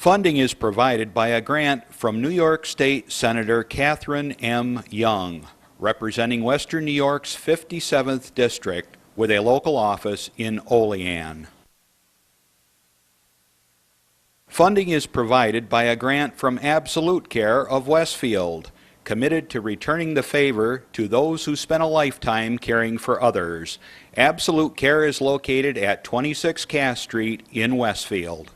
Funding is provided by a grant from New York State Senator Catherine M. Young, representing Western New York's 57th District with a local office in Olean. Funding is provided by a grant from Absolute Care of Westfield, committed to returning the favor to those who spent a lifetime caring for others. Absolute Care is located at 26 Cass Street in Westfield.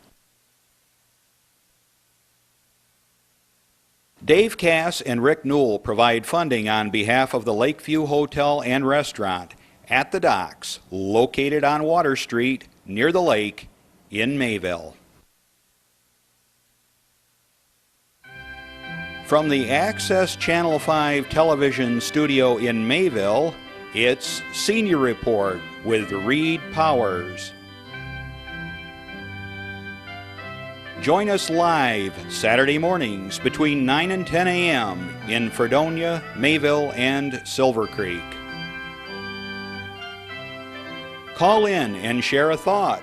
Dave Cass and Rick Newell provide funding on behalf of the Lakeview Hotel and Restaurant at the docks, located on Water Street near the lake in Mayville. From the Access Channel 5 television studio in Mayville, it's Senior Report with Reed Powers. Join us live Saturday mornings between 9 and 10 a.m. in Fredonia, Mayville, and Silver Creek. Call in and share a thought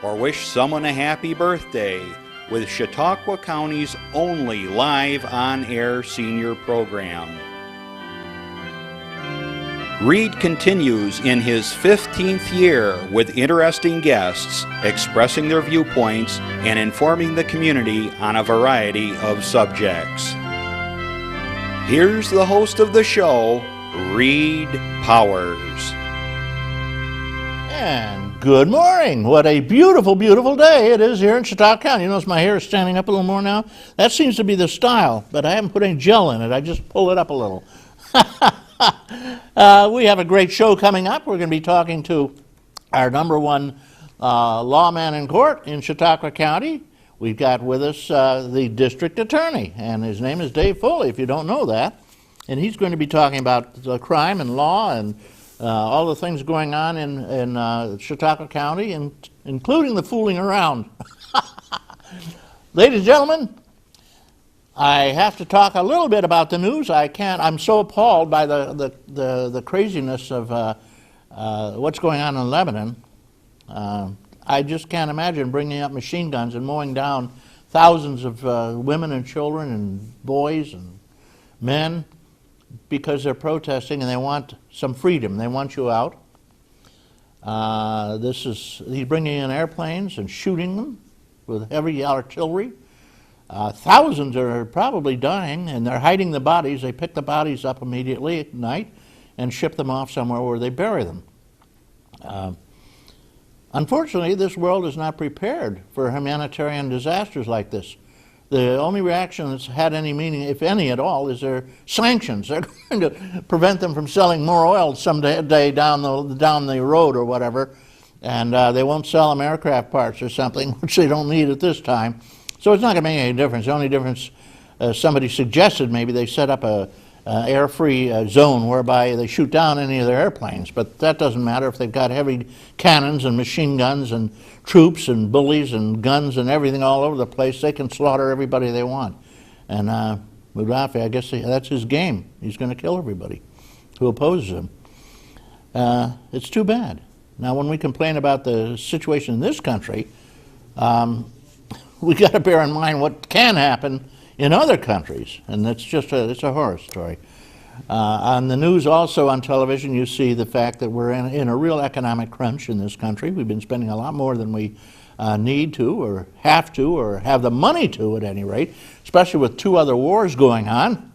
or wish someone a happy birthday with Chautauqua County's only live on-air senior program. Reed continues in his 15th year with interesting guests expressing their viewpoints and informing the community on a variety of subjects. Here's the host of the show, Reed Powers. And good morning. What a beautiful, beautiful day it is here in Chautauqua County. You notice my hair is standing up a little more now? That seems to be the style, but I haven't put any gel in it. I just pull it up a little. We have a great show coming up. We're going to be talking to our number one lawman in court in Chautauqua County. We've got with us the district attorney, and his name is Dave Foley, if you don't know that. And he's going to be talking about crime and law and all the things going on in Chautauqua County, and including the fooling around. Ladies and gentlemen, I have to talk a little bit about the news. I'm so appalled by the craziness of what's going on in Lebanon. I just can't imagine bringing up machine guns and mowing down thousands of women and children and boys and men because they're protesting and they want some freedom. They want you out. He's bringing in airplanes and shooting them with heavy artillery. Thousands are probably dying, and they're hiding the bodies. They pick the bodies up immediately at night and ship them off somewhere where they bury them. Unfortunately, this world is not prepared for humanitarian disasters like this. The only reaction that's had any meaning, if any at all, is their sanctions. They're going to prevent them from selling more oil someday down the road or whatever, and they won't sell them aircraft parts or something, which they don't need at this time. So it's not going to make any difference. The only difference, somebody suggested maybe they set up a air-free zone whereby they shoot down any of their airplanes, but that doesn't matter if they've got heavy cannons and machine guns and troops and bullies and guns and everything all over the place. They can slaughter everybody they want. And Mudafi, I guess that's his game. He's going to kill everybody who opposes him. It's too bad. Now, when we complain about the situation in this country, we got to bear in mind what can happen in other countries, and it's a horror story. On the news, also on television, you see the fact that we're in a real economic crunch in this country. We've been spending a lot more than we need to, or have to, or have the money to, at any rate. Especially with 2 other wars going on,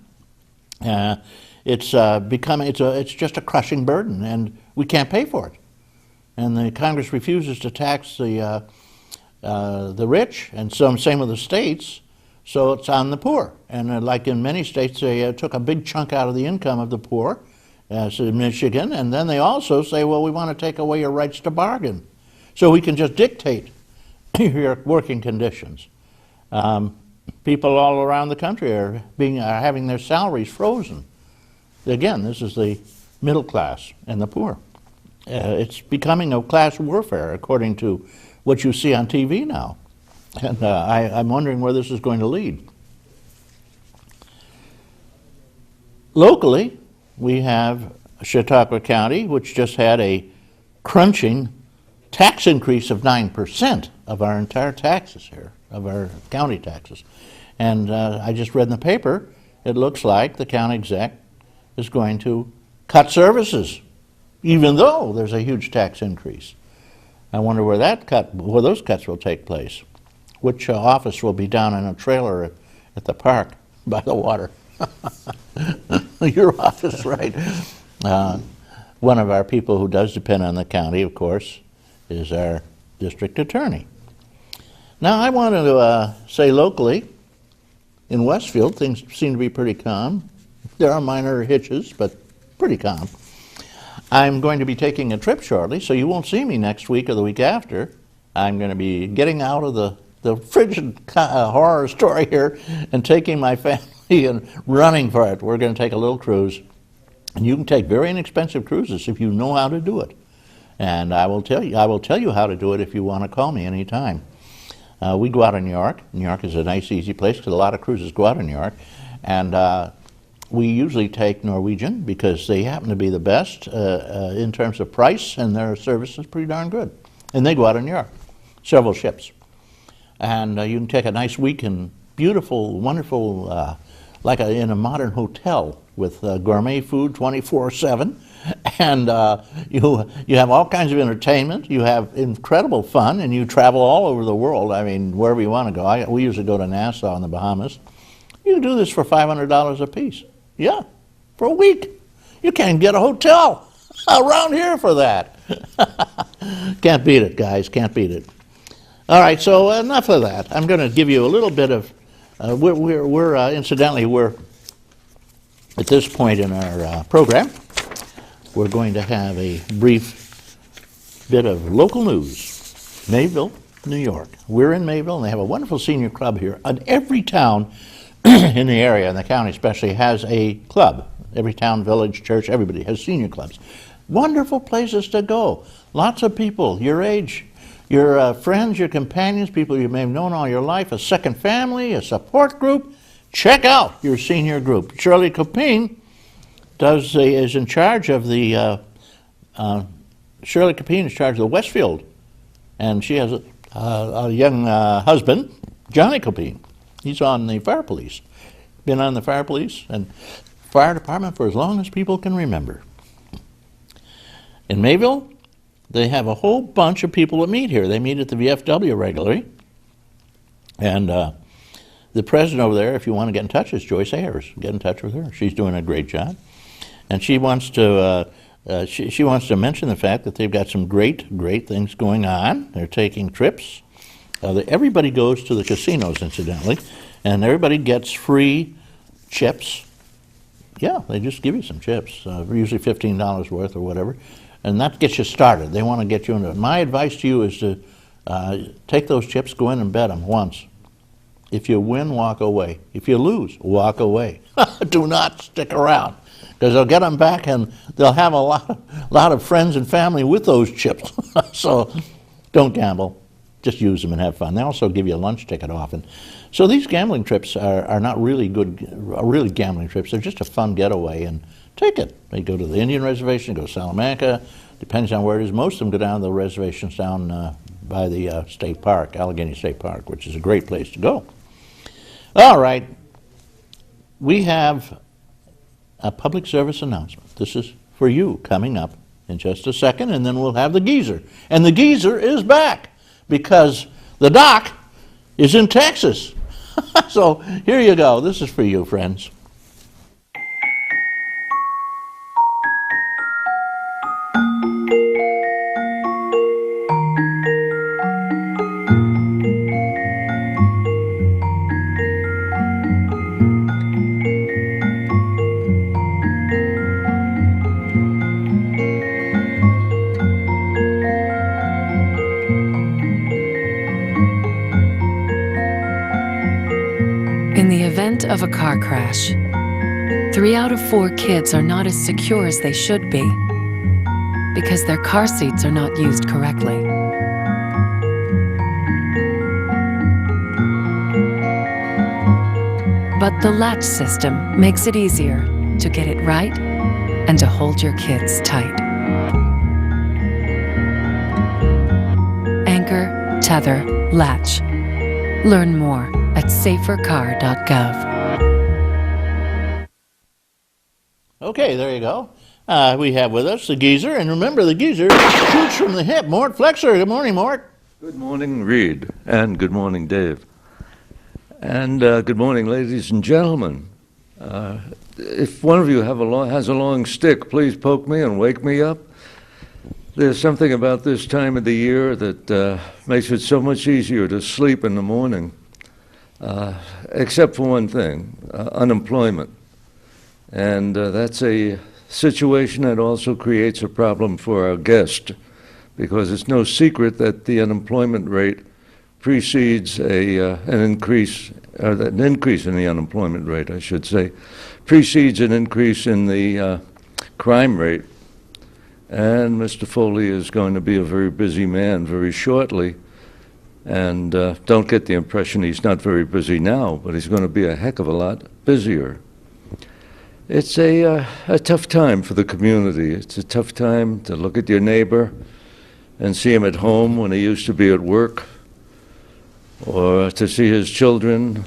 it's just a crushing burden, and we can't pay for it. And the Congress refuses to tax the rich, and same with the states, so it's on the poor. And like in many states, they took a big chunk out of the income of the poor, as in Michigan, and then they also say, well, we want to take away your rights to bargain, so we can just dictate your working conditions. People all around the country are having their salaries frozen. Again, this is the middle class and the poor. It's becoming a class warfare, according to what you see on TV now. And I'm wondering where this is going to lead. Locally, we have Chautauqua County, which just had a crunching tax increase of 9% of our entire taxes here, of our county taxes. And I just read in the paper, it looks like the county exec is going to cut services, even though there's a huge tax increase. I wonder where those cuts will take place. Which office will be down in a trailer at the park by the water? Your office, right? One of our people who does depend on the county, of course, is our district attorney. Now, I want to say locally, in Westfield, things seem to be pretty calm. There are minor hitches, but pretty calm. I'm going to be taking a trip shortly, so you won't see me next week or the week after. I'm going to be getting out of the frigid horror story here and taking my family and running for it. We're going to take a little cruise. And you can take very inexpensive cruises if you know how to do it. And I will tell you how to do it if you want to call me anytime. We go out of New York. New York is a nice, easy place because a lot of cruises go out of New York. And we usually take Norwegian because they happen to be the best in terms of price, and their service is pretty darn good. And they go out of New York, several ships. And you can take a nice week in beautiful, wonderful, like in a modern hotel with gourmet food 24/7. And you have all kinds of entertainment, you have incredible fun, and you travel all over the world. I mean, wherever you want to go. We usually go to Nassau in the Bahamas. You can do this for $500 a piece. Yeah, for a week. You can't get a hotel around here for that. Can't beat it, guys, can't beat it. All right, so enough of that. I'm going to give you a little bit of, incidentally, we're at this point in our program, we're going to have a brief bit of local news. Mayville, New York. We're in Mayville, and they have a wonderful senior club here. And every town in the area, in the county especially, has a club. Every town, village, church, everybody has senior clubs. Wonderful places to go. Lots of people your age, your friends, your companions, people you may have known all your life, a second family, a support group. Check out your senior group. Shirley Copine is in charge of the, Shirley Copine is in charge of the Westfield. And she has a young husband, Johnny Copine. He's on the fire police. Been on the fire police and fire department for as long as people can remember. In Mayville, they have a whole bunch of people that meet here. They meet at the VFW regularly. And the president over there, if you want to get in touch, is Joyce Ayers. Get in touch with her. She's doing a great job. And she wants to she wants to mention the fact that they've got some great things going on. They're taking trips. Everybody goes to the casinos, incidentally, and everybody gets free chips. Yeah, they just give you some chips, usually $15 worth or whatever, and that gets you started. They want to get you into it. My advice to you is to take those chips, go in and bet them once. If you win, walk away. If you lose, walk away. Do not stick around, because they'll get them back and they'll have a lot of friends and family with those chips. So don't gamble. Just use them and have fun. They also give you a lunch ticket often. So these gambling trips are not really really gambling trips. They're just a fun getaway, and take it. They go to the Indian Reservation, go to Salamanca, depends on where it is. Most of them go down to the reservations down by the state park, Allegheny State Park, which is a great place to go. All right, we have a public service announcement. This is for you coming up in just a second, and then we'll have the geezer. And the geezer is back, because the doc is in Texas. So here you go. This is for you, friends. In the event of a car crash, 3 out of 4 kids are not as secure as they should be because their car seats are not used correctly. But the latch system makes it easier to get it right and to hold your kids tight. anchor, tether, latch. Learn more at safercar.gov. Okay, there you go. We have with us the geezer, and remember, the geezer shoots from the hip. Mort Flexer. Good morning, Mort. Good morning, Reed, and good morning, Dave. And good morning, ladies and gentlemen. If one of you has a long stick, please poke me and wake me up. There's something about this time of the year that makes it so much easier to sleep in the morning, except for one thing, unemployment. And that's a situation that also creates a problem for our guest, because it's no secret that the unemployment rate precedes an increase in the unemployment rate, I should say, precedes an increase in the crime rate. And Mr. Foley is going to be a very busy man very shortly. And don't get the impression he's not very busy now, but he's going to be a heck of a lot busier. It's a tough time for the community. It's a tough time to look at your neighbor and see him at home when he used to be at work, or to see his children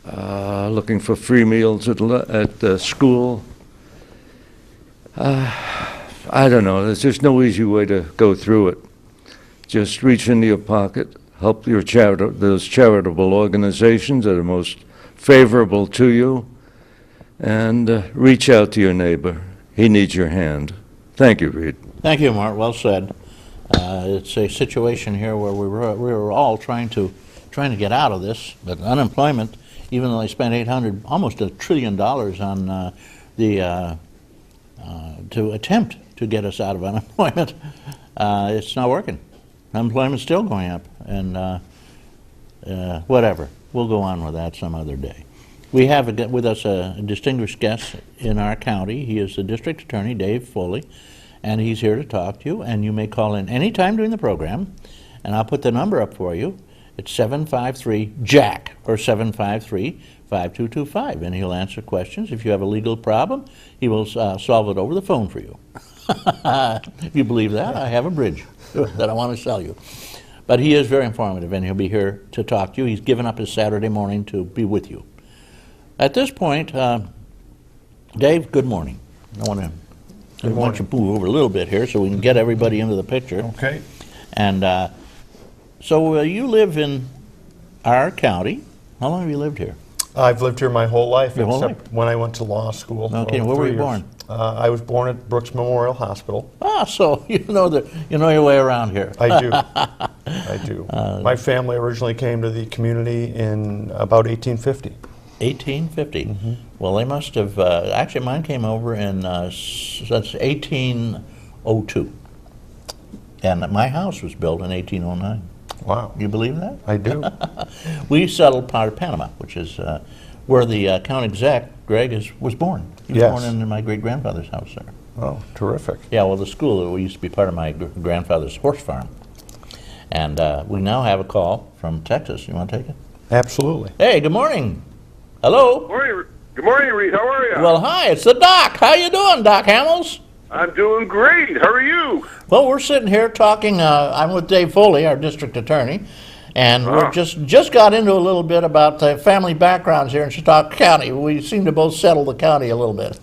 looking for free meals at school. I don't know. There's just no easy way to go through it. Just reach into your pocket, help those charitable organizations that are most favorable to you, and reach out to your neighbor. He needs your hand. Thank you, Reed. Thank you, Mort. Well said. It's a situation here where we were all trying to get out of this, but unemployment, even though they spent almost $1 trillion on to attempt to get us out of unemployment, it's not working. Unemployment's still going up, and whatever. We'll go on with that some other day. We have with us a distinguished guest in our county. He is the district attorney, Dave Foley, and he's here to talk to you. And you may call in any time during the program, and I'll put the number up for you. It's 753-JACK or 753-5225, and he'll answer questions. If you have a legal problem, he will solve it over the phone for you. If you believe that, I have a bridge that I want to sell you. But he is very informative, and he'll be here to talk to you. He's given up his Saturday morning to be with you. At this point, Dave, good morning. I want to move over a little bit here so we can get everybody into the picture. Okay. And so you live in our county. How long have you lived here? I've lived here my whole life, Your whole except when I went to law school. Okay, where were you born? I was born at Brooks Memorial Hospital. Ah, so you know your way around here. I do. I do. My family originally came to the community in about 1850. 1850. Mm-hmm. Well, they must have. Actually, mine came over in that's 1802, and my house was built in 1809. Wow. You believe that? I do. We settled part of Panama, which is where the county exec, Greg, was born. He was born in my great-grandfather's house there. Oh, terrific. Yeah, well, the school used to be part of my grandfather's horse farm. And we now have a call from Texas. You want to take it? Absolutely. Hey, good morning. Hello. Good morning, Reed. How are you? Well, hi, it's the Doc. How you doing, Doc Hamels? I'm doing great. How are you? Well, we're sitting here talking. I'm with Dave Foley, our district attorney, and we just got into a little bit about the family backgrounds here in Chautauqua County. We seem to both settle the county a little bit.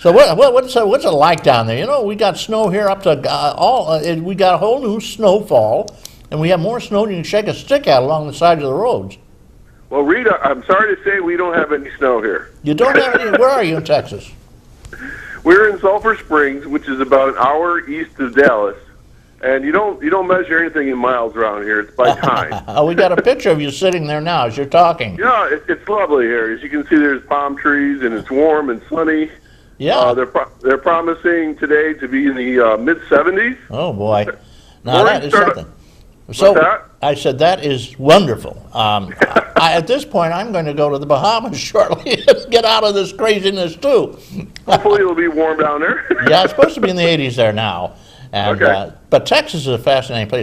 So what's it like down there? You know, we got snow here up to we got a whole new snowfall, and we have more snow than you can shake a stick at along the sides of the roads. Well, Reed, I'm sorry to say we don't have any snow here. You don't have any? Where are you in Texas? We're in Sulphur Springs, which is about an hour east of Dallas, and you don't measure anything in miles around here. It's by time. We got a picture of you sitting there now as you're talking. Yeah, it's lovely here. As you can see, there's palm trees, and it's warm and sunny. Yeah. They're promising today to be in the mid-70s. Oh boy, now that is something. So I said that is wonderful. At this point, I'm going to go to the Bahamas shortly and get out of this craziness too. Hopefully, it'll be warm down there. Yeah, it's supposed to be in the 80s there now. And, Okay. But Texas is a fascinating place.